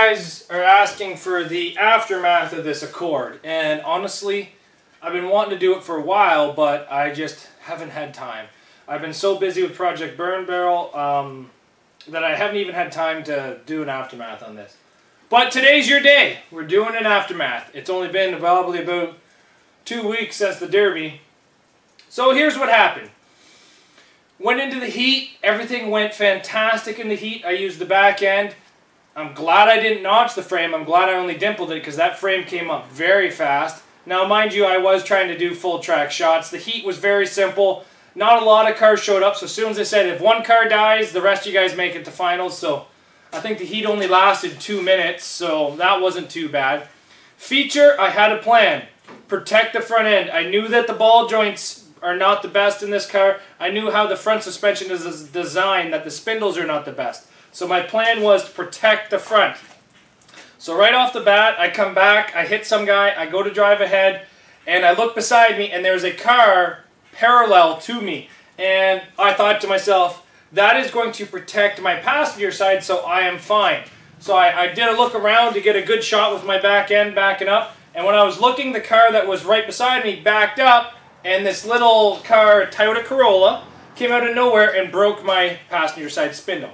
guys are asking for the aftermath of this Accord, and honestly, I've been wanting to do it for a while, but I just haven't had time. I've been so busy with Project Burn Barrel that I haven't even had time to do an aftermath on this. But today's your day. We're doing an aftermath. It's only been probably about 2 weeks since the Derby. So here's what happened. Went into the heat. Everything went fantastic in the heat. I used the back end. I'm glad I didn't notch the frame. I'm glad I only dimpled it because that frame came up very fast. Now, mind you, I was trying to do full track shots. The heat was very simple. Not a lot of cars showed up, so as soon as I said, if one car dies, the rest of you guys make it to finals. So I think the heat only lasted 2 minutes, so that wasn't too bad. Feature, I had a plan. Protect the front end. I knew that the ball joints are not the best in this car. I knew how the front suspension is designed, that the spindles are not the best. So my plan was to protect the front. So right off the bat, I come back, I hit some guy, I go to drive ahead, and I look beside me, and there's a car parallel to me. And I thought to myself, that is going to protect my passenger side, so I am fine. So I did a look around to get a good shot with my back end backing up, and when I was looking, the car that was right beside me backed up, and this little car, Toyota Corolla, came out of nowhere and broke my passenger side spindle.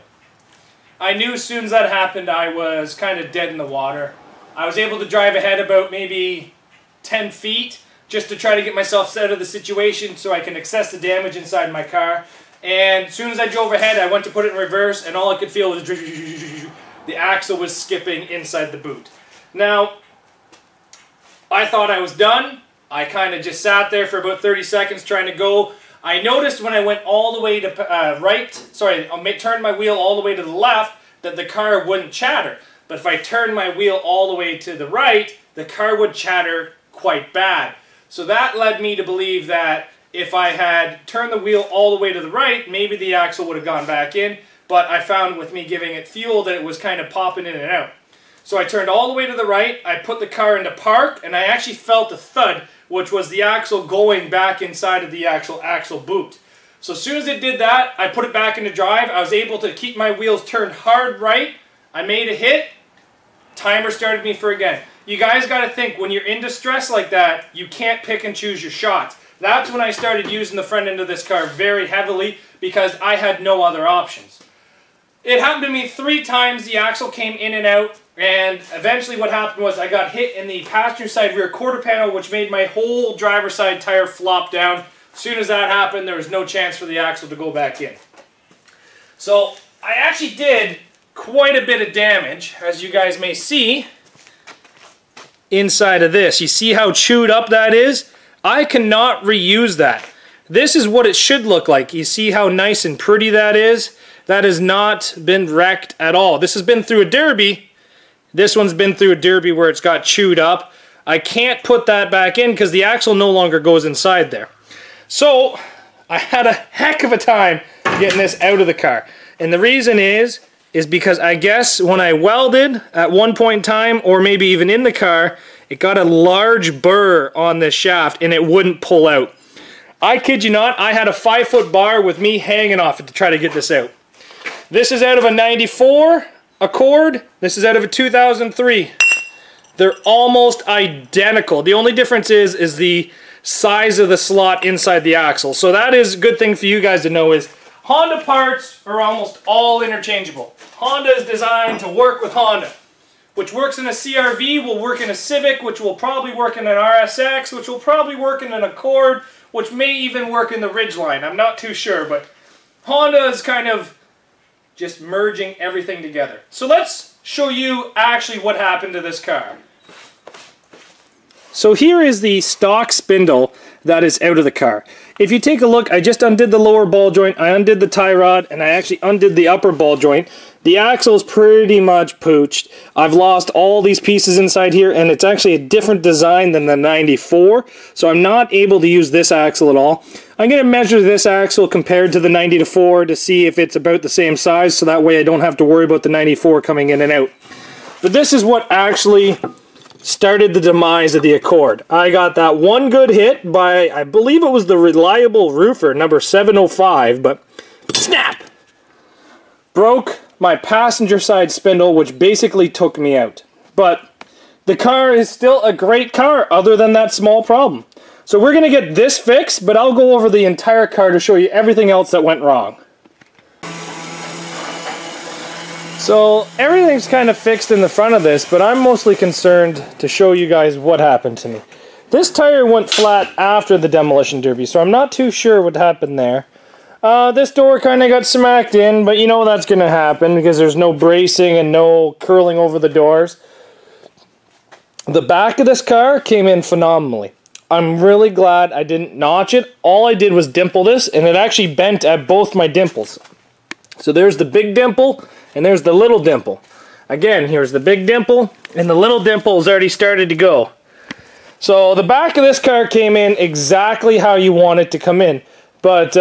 I knew as soon as that happened, I was kind of dead in the water. I was able to drive ahead about maybe 10 feet just to try to get myself out of the situation so I can assess the damage inside my car. And as soon as I drove ahead, I went to put it in reverse, and all I could feel was the axle was skipping inside the boot. Now, I thought I was done. I kind of just sat there for about 30 seconds trying to go. I noticed when I went all the way to I turned my wheel all the way to the left, that the car wouldn't chatter. But if I turned my wheel all the way to the right, the car would chatter quite bad. So that led me to believe that if I had turned the wheel all the way to the right, maybe the axle would have gone back in. But I found with me giving it fuel that it was kind of popping in and out. So I turned all the way to the right, I put the car into park, and I actually felt a thud, which was the axle going back inside of the actual axle boot. So as soon as it did that, I put it back into drive. I was able to keep my wheels turned hard right. I made a hit. Timer started me for again. You guys got to think, when you're in distress like that, you can't pick and choose your shots. That's when I started using the front end of this car very heavily because I had no other options. It happened to me 3 times. The axle came in and out, and eventually what happened was I got hit in the passenger side rear quarter panel, which made my whole driver's side tire flop down. As soon as that happened, there was no chance for the axle to go back in. So I actually did quite a bit of damage, as you guys may see inside of this. You see how chewed up that is? I cannot reuse that. This is what it should look like. You see how nice and pretty that is? That has not been wrecked at all. This has been through a Derby. This one's been through a Derby where it's got chewed up. I can't put that back in because the axle no longer goes inside there. So I had a heck of a time getting this out of the car. And the reason is because I guess when I welded at one point in time, or maybe even in the car, it got a large burr on this shaft and it wouldn't pull out. I kid you not, I had a 5-foot bar with me hanging off it to try to get this out. This is out of a 94 Accord. This is out of a 2003. They're almost identical. The only difference is the size of the slot inside the axle. So that is a good thing for you guys to know, is Honda parts are almost all interchangeable. Honda is designed to work with Honda. Which works in a CR-V, will work in a Civic, which will probably work in an RSX, which will probably work in an Accord, which may even work in the Ridgeline. I'm not too sure, but Honda is kind of just merging everything together. So let's show you actually what happened to this car. So here is the stock spindle that is out of the car. If you take a look, I just undid the lower ball joint, I undid the tie rod, and I actually undid the upper ball joint. The axle's pretty much pooched. I've lost all these pieces inside here, and it's actually a different design than the 94, so I'm not able to use this axle at all. I'm going to measure this axle compared to the 94 to see if it's about the same size, so that way I don't have to worry about the 94 coming in and out. But this is what actually started the demise of the Accord. I got that one good hit by, I believe it was the Reliable Roofer, number 705, but snap! Broke my passenger side spindle, which basically took me out. But the car is still a great car other than that small problem. So we're going to get this fixed, but I'll go over the entire car to show you everything else that went wrong. So everything's kind of fixed in the front of this, but I'm mostly concerned to show you guys what happened to me. This tire went flat after the demolition derby, so I'm not too sure what happened there. This door kind of got smacked in, but you know that's going to happen because there's no bracing and no curling over the doors. The back of this car came in phenomenally. I'm really glad I didn't notch it. All I did was dimple this, and it actually bent at both my dimples. So there's the big dimple, and there's the little dimple. Again, here's the big dimple, and the little dimple has already started to go. So the back of this car came in exactly how you want it to come in. But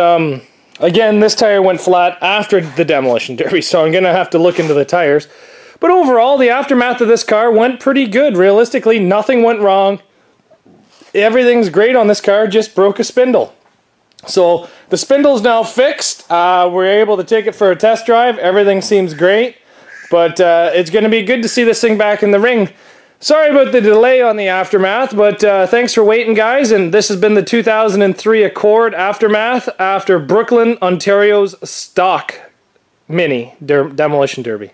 again, this tire went flat after the demolition derby, so I'm going to have to look into the tires. But overall, the aftermath of this car went pretty good. Realistically, nothing went wrong. Everything's great on this car, just broke a spindle. So the spindle's now fixed. We're able to take it for a test drive. Everything seems great. But it's going to be good to see this thing back in the ring. Sorry about the delay on the aftermath, but thanks for waiting, guys. And this has been the 2003 Accord aftermath after Brooklyn, Ontario's stock mini demolition derby.